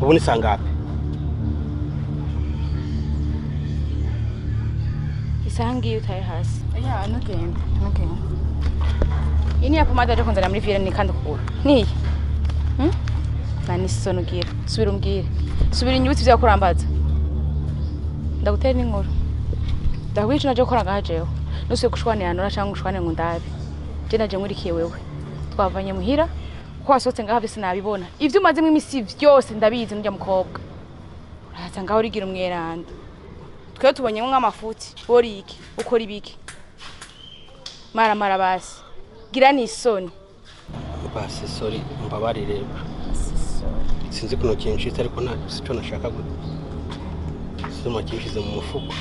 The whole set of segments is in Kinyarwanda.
ubu ni sangapi? Isangi utaye hasi. Ya nugenda. Ini hapo mada joko ndana muri vire nikanda kugura. Niyi. Nani sono gira. Subira umbwire. Subira inyubutsi vya kurambaza. Ndagutera n'inkuru. Ndagwica naje gukora ngajeho. Nusuye gushwanira nora cyangwa gushwane ngo ndabe. Je naje nkurikiye wewe. Twavanye muhira. Ko wasotse ngahave sinabibona. Ivyo umazemo imisi vyose ndabizi n'ujya mukobwa. Uraza ngaho rigira umweranda. Twe tubonye nk'amafuti. Bori iki? Ukora ibiki? Mara basi. Gira ni isoni. Basi sorry mbabarire. Sinzi kuno kinshitse ariko nta sico nashaka gute. Soma kinshize mu mufuko.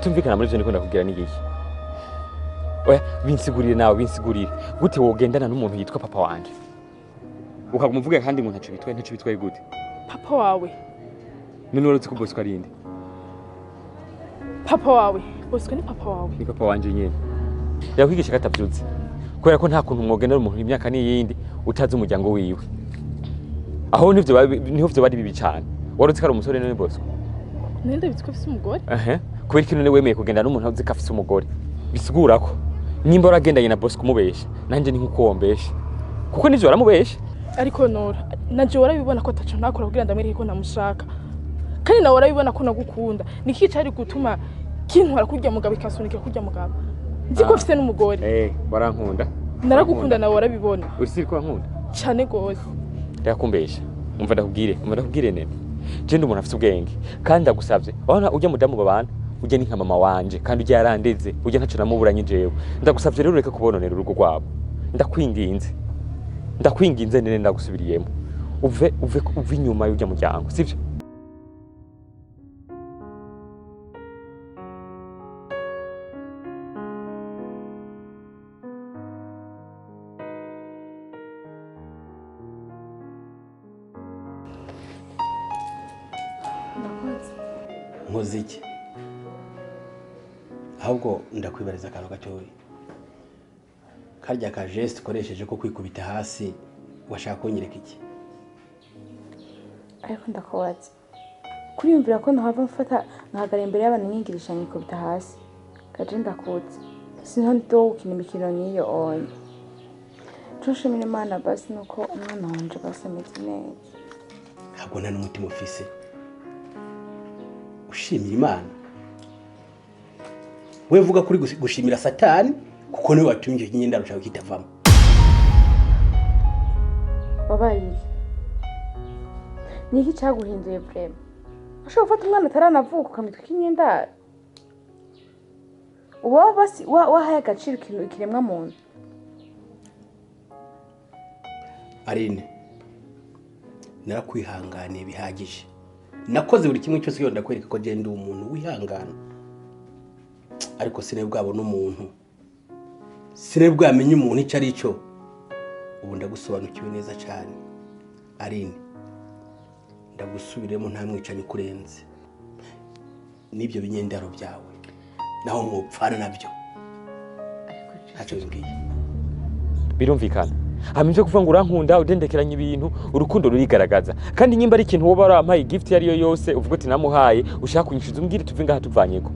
Tumvikana muri byo niko ndakubwira n'igihe. Oya binsigurire nawe binsigurire. Gute wogendana n'umuntu yitwa papa wanje? Ukagumuvuga kandi ngo ntaco bitwaye gute? Papa wawe. None warutse ko Bosco arinde. Papa wawe. Bosco ni papa wawe. Ni papa wanje nyene. Yakwigisha katavyuze. Kubera ko nta kuntu mwogendana umuntu imyaka n'iyindi utazi umuryango wiwe. Aho niho vyo bari bibi cyane. Warutse ko ari umusore none Bosco. Nende bitwa fise umugore? Kubera ikintu ne wemeye kugenda n'umuntu uzi ko afise umugore bisigura ko nimba uragendanye na Bosco kumubesha nanje ni nkuko wombesha kuko nivyo waramubesha ariko Nora nanje warabibona ko ataco nakora kugira ndamwereke ko namushaka kandi nawe warabibona ko nagukunda niki cari gutuma kintwara kurya mugabo ikasunika kurya mugabo nzi ko afise n'umugore warankunda naragukunda nawe warabibona urisiri ko nkunda cyane gose yakumbesha umva ndakubwire nene je ndi umuntu afise ubwenge kandi ndagusavye abana ujya mudamu babana ujya ni nka mama wanje kandi ujya yarandeze ujya ntaco namuburanye jewe ndagusavye rero reka kubononera urugo rwabo ndakwinginze nene ndagusubiriyemo uve inyuma y'ujya muryango sivyo Muziki ahubwo ndakwibariza akantu gatoyi karya ka geste ukoresheje ko kwikubita hasi washaka kunyereka iki Ariko ndakubaza kuriyumvira ko ntahava mfata nkahagara imbere y'abantu nyigirisha nkikubita hasi kaje ndakutse sinho ndo ukina imikino niyo onye Tushimira Imana basi nuko umwana wanje basemetse neza ntabwo nta n'umutima ufise ushimira Imana we vuga kuri gushimira Satani kuko niwe watumye icyo kinyenda rushaka kitavamo babaye niki cyaguhinduye prema ushobora gufata umwana ataranavuka ukamitwa kinyenda uba basi wahaye agaciro ikiremwa muntu Arine narakwihanganiye bihagije nakoze buri kimwe cyose yonda kwereka ko je ndi umuntu wihangana ariko sinebwabo n'umuntu sinebwamenye umuntu icyo ari cyo ubu ndagusobanukiwe neza cyane Arine ndagusubiremo nta mwicanye kurenze nibyo binyendaro byawe naho mupfana nabyo ntacyo bimbwiye birumvikana hamije kuvuga ngo urankunda udendekeranye ibintu urukundo rurigaragaza kandi nyimba ari ikintu woba warampaye gift yari yo yose uvuga ati namuhaye ushaka kunyishuza umbwire tuve ngaha tuvanyeko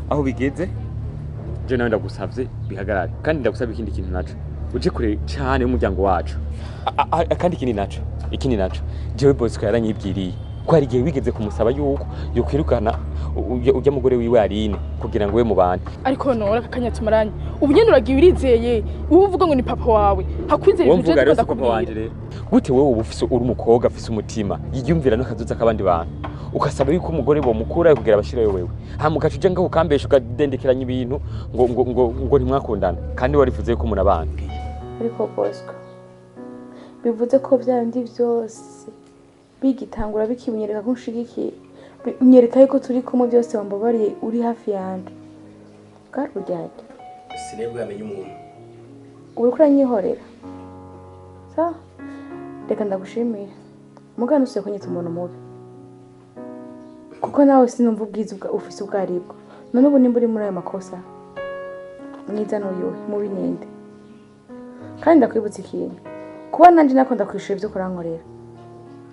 aho bigeze je nawe ndagusavye bihagarare kandi ndagusabye ikindi kintu naco uje kure cyane umuryango wacu kandi ikindi naco jewe Bosco yaranyibwiriye ko hari gihe wigeze kumusaba yuko yokwirukana ujya mugore wiwe Arine kugira ngo we mubane ariko Nora kakanyatumaranye ubu nyene uragiye urizeye uvuga ngo ni papa wawe hakwizera ibyo je ndakubwira gute wewe ubu ufise uri umukobwa afise umutima yiyumvira n'akazoza kabandi bantu ukasaba yuko umugore bo mukura kugira abashirayo wewe hamukacu uje ngaho ukambesha ukadendekeranya ibintu ngo ntimwakundana kandi warivuze ko umuntu abana ariko Bosco bivuze ko bya bindi byose bigitangura bikibunyereka ko nshigikiye unyereka yuko turi kumwe byose wambabariye uri hafi yanjye bwarujyanye sinebwe yamenye umuntu uri kuranyihorera sa reka ndagushimira mugana usiye kunyita umuntu mubi kuko nawe sinumva ubwiza ufise ubwaribwo none ubu nimba uri muri ayo makosa mwiza n'uyuhe mubi ninde kandi ndakwibutsa ikintu kuba nanje nakunda kwishura ibyo kurankorera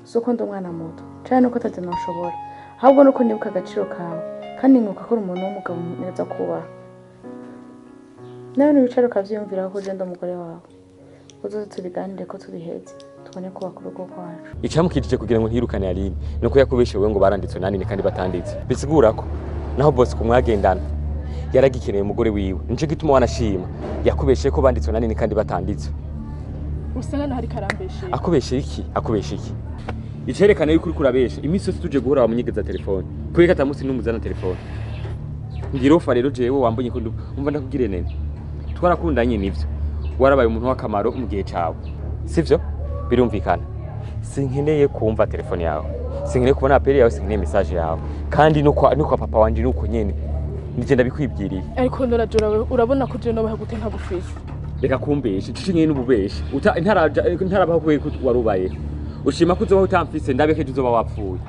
suko ndi umwana muto cyane nuko atatu nashobora ahubwo nuko nibuka agaciro kawe kandi nkuko ko umuntu w'umugabo neza kubaha nawe n'ibicaro kavyumvira ko je ndo umugore wawe uzoze tubiganire ko tubiheze tubone kubaka urugo rwacu icamukijije kugira ngo ntirukane Aline nuko yakubeshewe ngo baranditse nani kandi batanditse bisigura ko naho boss kumwagendana yaragikeneye umugore wiwe nico gituma wanashima yakubeshe ko banditse nani kandi batanditse usanga hari karambeshe akubeshe iki icerekana yuko uri kurabesha iminsi yose tuje guhora wamunyegeza telefone kubera atamusi numuzana telefone ngirofa rero jewe wambonye ko umva ndakubwire nene twarakundanye nivyo warabaye umuntu w'akamaro mu gihe cawe sivyo birumvikana sinkeneye kumva telefone yawe sinkeneye kubona apeli yawe sinkeneye message yawe kandi nuko papa wanje nuko nyene nije ndabikwibwiriye ariko ndorajura urabona ko je no bahagute ntagufise reka kumbesha cishinye n'ububesha ntarabaho kuwe ko warubaye ushima ko uzoba utamfise ndabe ko uzoba wapfuye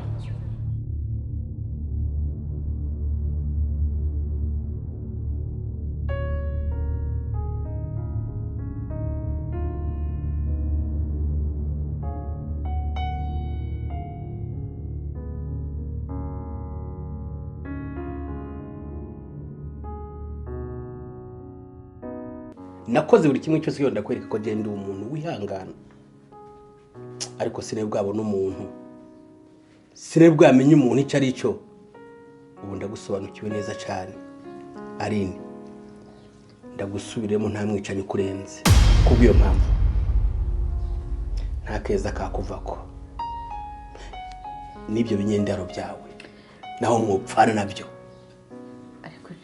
nakoze buri kimwe cyose yonda kwereka ko genda umuntu wihangana ariko sinebwabo n'umuntu sinebwamenye umuntu icyo ari cyo ubu ndagusobanukiwe neza cyane Aline ndagusubiremo nta mwicanye kurenze kubwiyo mpamvu nta keza kakuvako nibyo binyendaro byawe naho mwupfana nabyo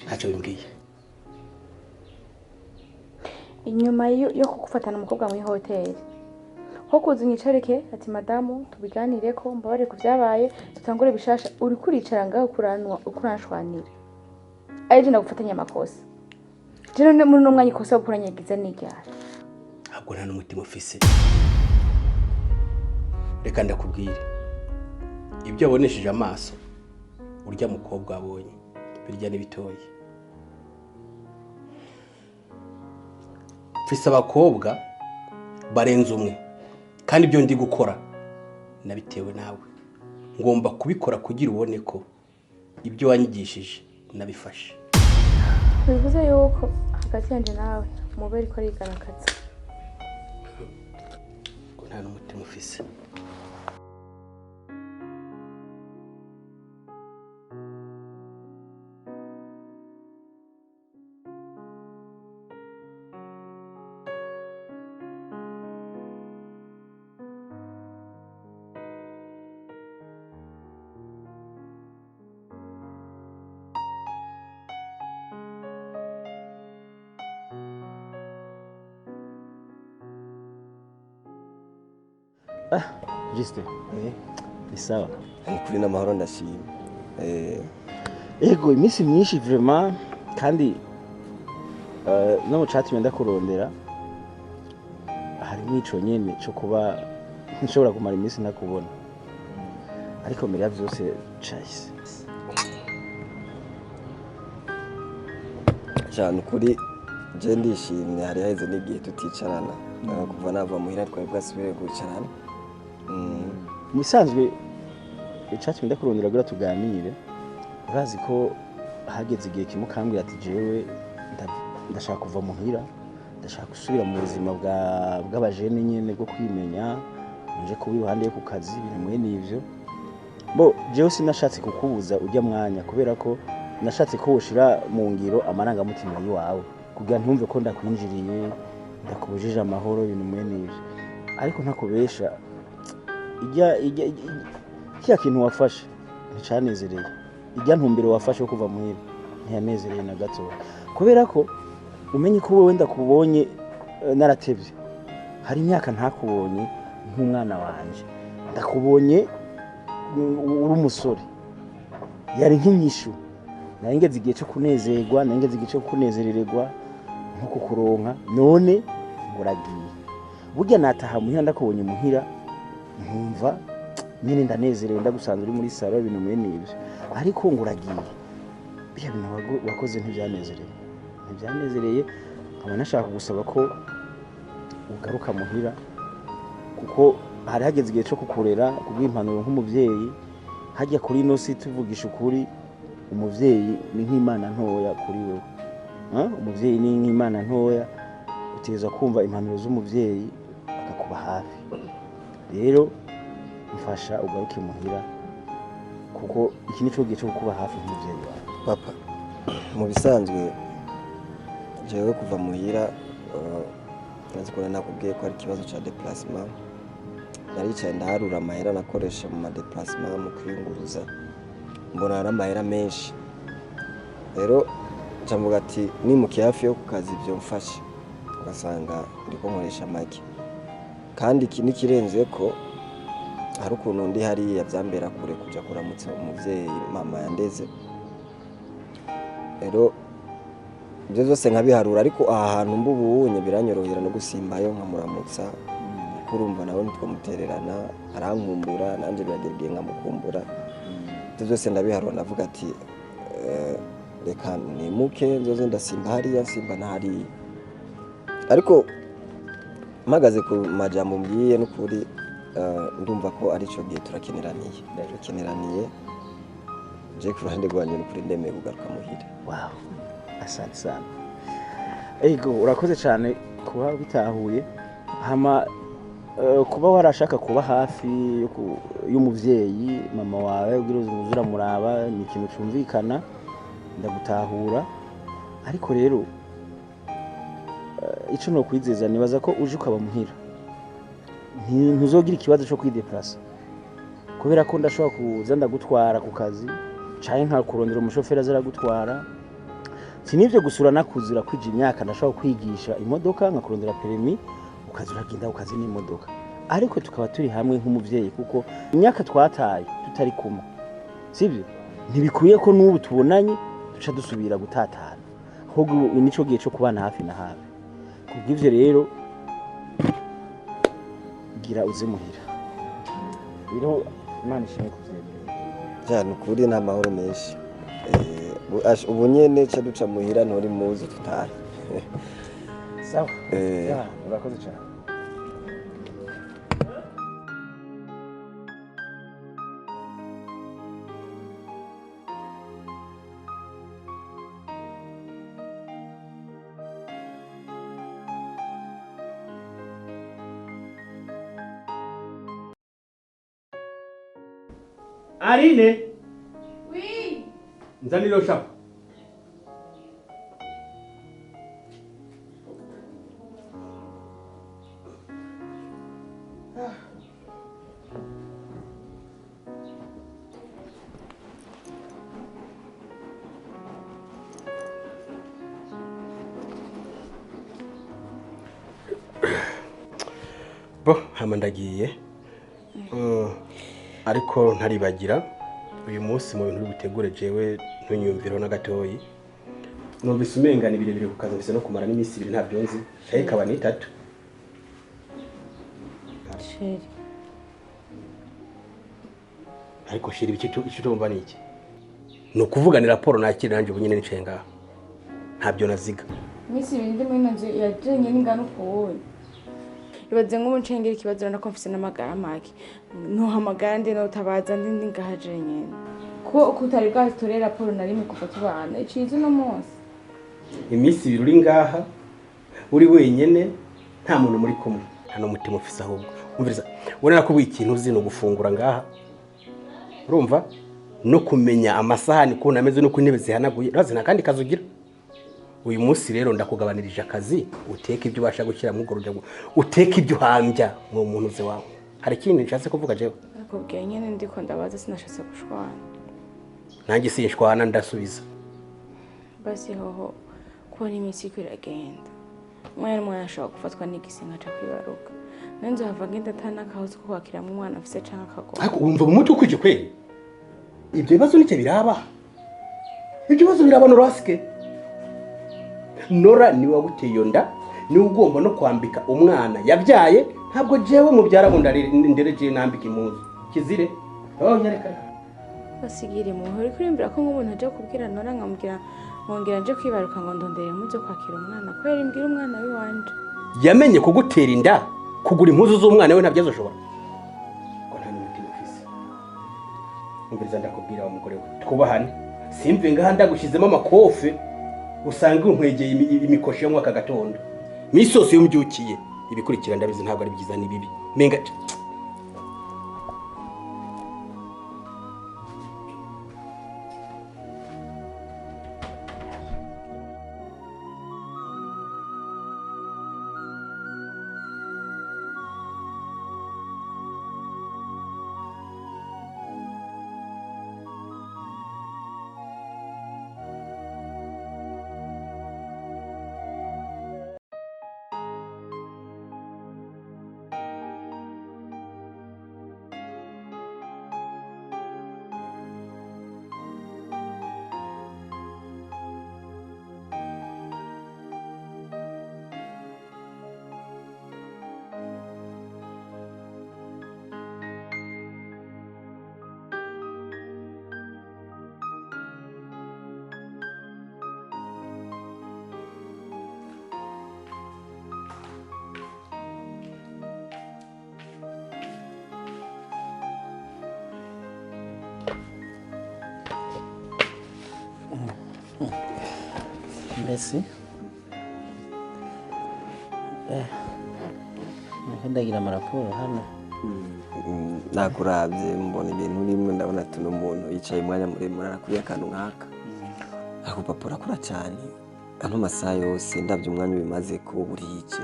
ntacyo bimbwiye inyuma yo kugufatana umukobwa muri hoteli ho kuza unyicarike ati madamu tubiganire ko mbabare ku byabaye tutangure bishasha uri kuricara ngaho ukuranshwanira aje ndagufatanya amakosa je none muri no mwanya ikosa bukuranyagiza n'iryara ntabwo nta n'umutima ufise reka ndakubwire ibyo wabonesheje amaso urya mukobwa abonye birya n'ibitoye mfise abakobwa barenze umwe kandi ibyo ndi gukora nabitewe nawe ngomba kubikora kugira ubone ko ibyo wanyigishije nabifashe bivuze yuko hagati yanje nawe mubere ko arigaragaza ko nta n'umutima ufise Juste ni sawa ni kuri n'amahoro ndashima ego iminsi myinshi vraiment kandi no mu chat menda kurondera hari nico nyene cyo kuba nshobora kumara iminsi nakubona ariko mbere ya byose chase cyane kuri je ndishimye hari haheze n'igihe tuticarana kuva nava muhira twari bwasubire gucarana musanzwe icatsi menda kurondera gura tuganire urazi ko hageze igihe kimukambwira ati jewe ndashaka kuva muhira ndashaka gusubira mu buzima bw'abajene nyene bwo kwimenya nje kuba iruhande yo ku kazi bimwe n'ivyo bo jewe sinashatse kukubuza ujya mwanya kubera ko nashatse ko ushira mu ngiro amarangamutima yiwawe kugira ntumve ko ndakwinjiriye ndakubujije amahoro bimwe n'ivyo ariko ntakubesha ijya kintu wafashe nticanezereye ijya ntumbere wafashe kuva muhira ntiyanezereye na gato kubera ko umenye ko wowe ndakubonye naratevye hari imyaka ntakubonye nk'umwana wanje ndakubonye uri umusore yari nk'inyishu nari ngeze igihe cyo kunezerwa nari ngeze igihe cyo kunezerererwa nko kukuronka none nguragiye burya nataha muhira ndakubonye muhira nkumva nyine ndanezerewe ndagusanze uri muri salo ibintu muri nibyo ariko nguragiye biya bintu wakoze ntibyanezereye nkaba nashaka gusaba ko ugaruka muhira kuko hari hageze igihe cyo kukurera kubw'impanuro nk'umuvyeyi hajya kuri ino si tuvugisha ukuri umuvyeyi ni nk'imana ntoya kuri wewe umuvyeyi ni nk'imana ntoya uteza kumva impanuro z'umuvyeyi akakuba hafi rero mfasha ugaruke muhira kuko iki nico gihe cyo kuba hafi nk'umuvyeyi wawe papa mu bisanzwe jewe kuva muhira nazi ko nakubwiye ko ari ikibazo cya déplacement naricaye ndaharura amahera nakoresha mu déplacement mu kwiyunguruza mbona ari amahera menshi rero ncamuga ati nimukiye hafi yo ku kazi ibyo mfashe ugasanga ndiko nkoresha make kandi iki nikirenze ko hari ukuntu ndi hariya byambera kure kuja kuramutsa umuvyeyi mama yandeze rero ibyo byose nkabiharura ariko aha hantu mbubunye biranyorohera no gusimbayo nkamuramutsa kurumva nawe nitwo mutererana arankumbura nanje biragereye nkamukumbura ibyo byose ndabiharura navuga ati reka nimuke nzoze ndasimba hariya simba ntari ariko mpagaze ku majambo mbwiye n'ukuri ndumva ko ari cyo gihe turakeneraniye je ku ruhande rwanjye n'ukuri ndemeye kugaruka muhira wow asante sana ego urakoze cyane kuba bitahuye hama kuba warashaka kuba hafi y'umuvyeyi mama wawe ugira uzura muraba ni ikintu cyumvikana ndagutahura ariko rero ico no kwizeza nibaza ko uje ukaba muhira ntuzogira ikibazo cyo kwideplasa kubera ko ndashobora kuza ndagutwara ku kazi canke nka kurondera umushoferi azaragutwara sinivyo gusura nakuzira kwije imyaka ndashobora kwigisha imodoka nka kurondera permis ukazuragenda ukazi n'imodoka ariko tukaba turi hamwe nk'umuvyeyi kuko imyaka twataye tutari kumwe sivyo ntibikuye ko n'ubu tubonanye duca dusubira gutatana ahubwo nico gihe cyo kubana hafi na hafi kubw'ivyo rero gira uze muhira biro Imana ishimwe kuvyemera cyane ukuri n'amahoro menshi ubu nyene ca duca muhira ntori muzi tutahe sawa urakoze cyane Aline. Oui. Nzanira iyo shapo. Bo hama ndagiye ariko ntaribagira uyu munsi mu bintu bitegure jewe ntunyumviro na gatoyi numvise umengana birebire ku kazi mbese no kumara n'iminsi 2 ntabyo nzi shaye kaba ni 3 sheri ariko sheri icyo tumva ni iki no kuvugana raporo nakiri nanje bunyine nicaye ngaho ntabyo naziga iminsi 2 ndi muri nanje yajenye n'ingano kuwe ibaze ngo uncengera ikibazo na konfise n'amagara make ntuhamagara ndi no tabaza ndi ngahaje nyene ko kutari bwatorera raporo nari mu kufa tubana icize no munsi iminsi 2 uri ngaha uri wenyene nta muntu muri kumwe hano mutima ufise ahubwo umviriza ubona ko ikintu uzi no gufungura ngaha urumva no kumenya amasahani ko nameze no ku intebe zihanaguye razina kandi kazugira uyu munsi rero ndakugabanirije akazi uteka ibyo ubasha gukira mu gorujya uteka ibyo hambya mu muntu ze wawe hari ikindi nshatse kuvuga jewe nakubwiye nyene ndiko ndabaza sinashatse gushwana nanjye sinshwana ndasubiza basi hoho kubona iminsi iragenda umwana ashobora gufatwa n'igisi nkaca kwibaruka nanzo hava ngenda atana kahoze ko kwakira mu mwana afise canke akago ariko wumva mu muti ukwije kweli ibyo bibazo nicyo biraba ibyo bibazo biraba Norasike Nora niwe waguteye iyo nda niwe ugomba no kwambika umwana yabyaye ntabwo jewe mubyara ndereje nambika impuzu kizire nyareka basigire mu hori kurimbira ko nk'umuntu aje kubwira Nora nkamubwira ngongera nje kwibaruka ngo ndondere mu byo kwakira umwana ko yari mbwira umwana wiwanje yamenye kugutera inda kugura impuzu z'umwana we ntabyo azoshobora ko nta n'umutima ufise umviriza ndakubwira wa mugore we twubahane simve ngaha ndagushizemo amakofe usanga unkwegeye imikoshi yo mwaka gatondo misose yo mbyukiye ibikurikira ndabizi ntabwo ari byiza ni bibi menga Merci. Ndagira amaraporo hano. Nakurabye mbona ibintu rimwe ndabona tuno umuntu yicaye umwanya muremure arakuriye akantu nkaka. Ako papa urakora cyane. Ano masaha yose ndabye umwanya bimaze kuba burice.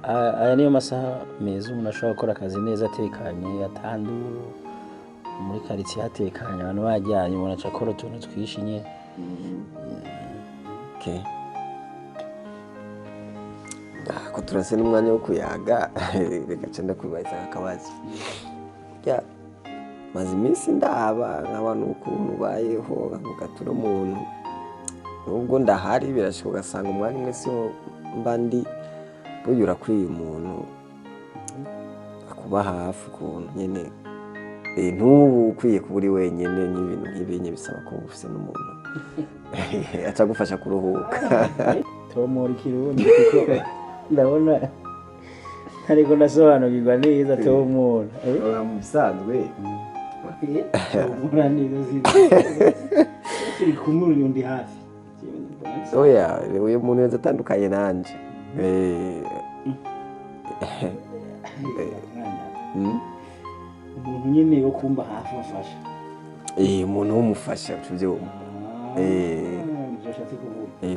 Aya niyo masaha meza umuntu ashobora gukora akazi neza atekanye atanduru muri quartier hatekanye abantu bajyanye umuntu aca akora utuntu twishinye. Okay. Ko turase n'umwanya wo kuyaga reka cenda kwibaza akabazi. Ya maze iminsi ndaba nk'abantu ukuntu bayeho ngatura umuntu. Nubwo ndahari birashika ugasanga umwanya umwe siho mbandi buyura kuri uyu muntu akuba hafi ukuntu nyene ntubu ukwiye kuburi wenyene n'ibintu nk'ibenye bisaba ko ufise n'umuntu aca gufasha kuruhuka. Tomora ikirundi kuko ndabona ariko nasobanukirwa neza tomora mu bisanzwe tomora neza ziri kumuri undi hafi. Oya uyu muntu yose atandukanye nanje umuntu nyene yo kumba hafi afasha umuntu w'umufasha tuvyo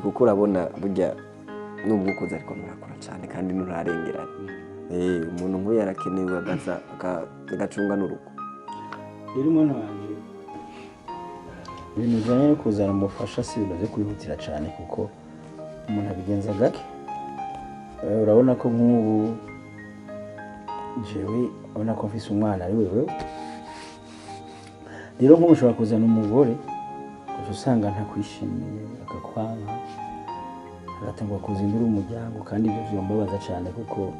kuko urabona burya nubwo ukoze ariko murakora cyane kandi nurarengerana umuntu nk'uyu yarakenewe agacunga n'urugo. Rero umuntu wanje ibintu bijanye no kuzana umufasha si ibintu byo kwihutira cyane kuko umuntu abigenza gake. Urabona ko nk'ubu jewe ubona ko mfise umwana ari wewe rero nk'ubu ushobora kuzana umugore usanga ntakwishimiye akakwanga agatangwa kuzindura umuryango kandi ibyo byombabaza cyane kuko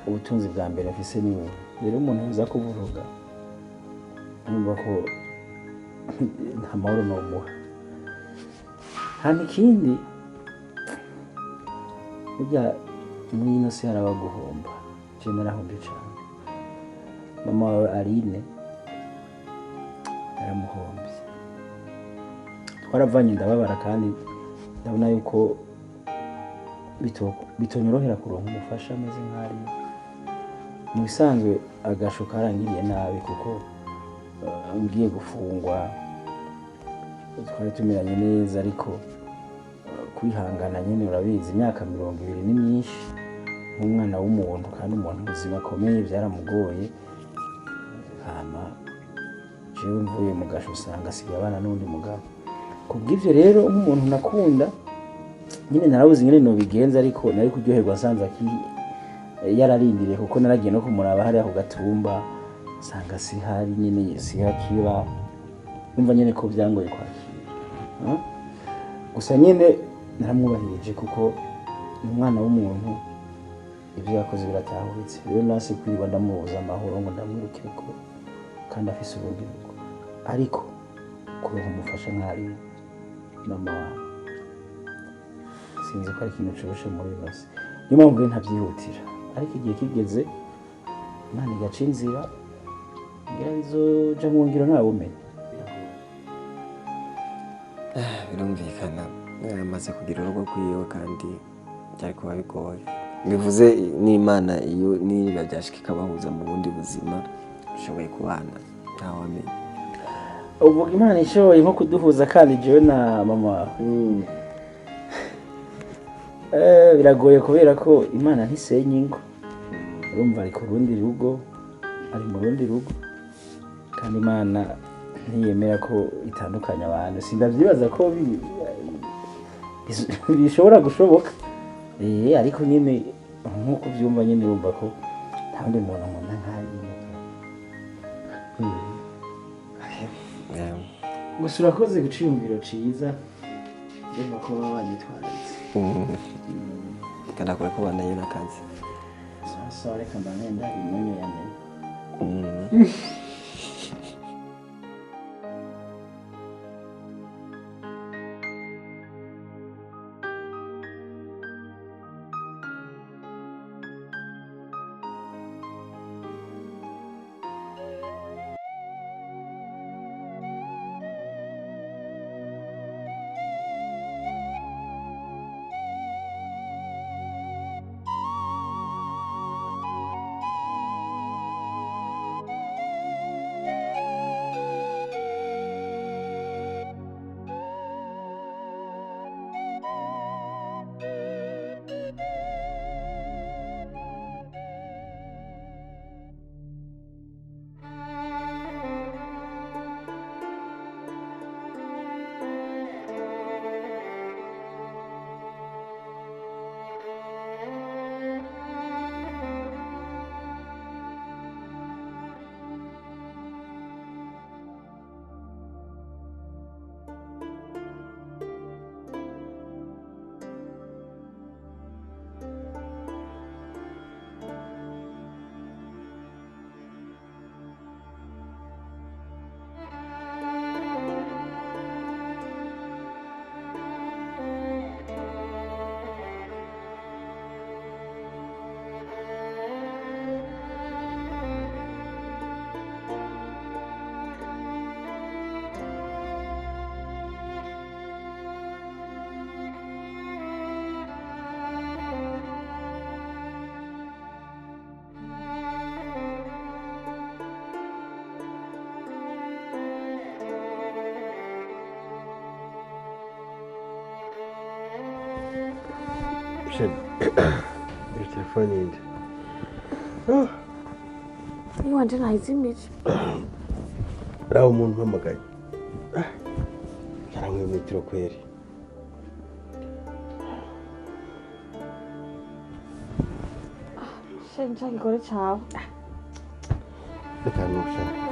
ubutunzi bwa mbere afise ni wewe. Rero umuntu uza kuvuruga numva ko nta mahoro nomuha. Hano ikindi burya muri ino si hari abaguhomba je narahombye cyane. Mama wawe Aline yaramuhombye twaravanye ndababara kandi ndabona yuko bitonyorohera kuronka umufasha ameze nk'ari mu bisanzwe agasho karangiriye nabi kuko ngiye gufungwa twari tumeranye neza ariko kwihangana nyene urabizi imyaka 20 ni myinshi nk'umwana w'umuntu kandi umuntu ubuzima akomeye byaramugoye. Hama jewe mvuye mu gasho usanga asigaye abana n'undi mugabo. Kubw'ivyo rero nk'umuntu nakunda nyine narabuze nyine nobigenza ariko nari kuryoherwa nsanze yararindiriye kuko naragiye no kumuraba hariya ku gatumba nsanga sihari nyine sihakira umva nyine ko byangoye kwakira gusa nyine naramwubahirije kuko ni umwana w'umuntu ibyo yakoze biratahuritse rero nasi kwiba ndamubuza amahoro ngo ndamwirukire ko kandi afise ubundi rugo ariko kuronka umufasha nk'ari mama wawe sinzi ko ari ikintu coroshe muri bose niyo mpamvu rero ntabyihutira ariko igihe kigeze Imana igaca inzira ngira bizoja mu ngiro ntawe umenya birumvikana amaze kugira urugo rwiwe kandi byari kuba bigoye bivuze n'Imana iyo niba byashika ikabahuza mu bundi buzima bishoboye kubana ntawe amenya uvuga Imana ishoboye nko kuduhuza kandi jewe na mama wawe biragoye kubera ko Imana ntisenya ingo urumva ari ku rundi rugo ari mu rundi rugo kandi Imana ntiyemera ko itandukanya abantu sindavyibaza ko bishobora gushoboka ariko nyine nkuko byumva nyine urumva ko nta wundi muntu nkunda nkayo gusa urakoze guca iyumviro ciza urumva ko baba banyitwararitse kandi akora ko banaye n'akazi sasa reka mbanenda imonyo yamenye Iyo telefone yindi iwanje ntayizimije raho umuntu mpamagaye yarankuye metero kweri nshaka igore cawe reka ntushaka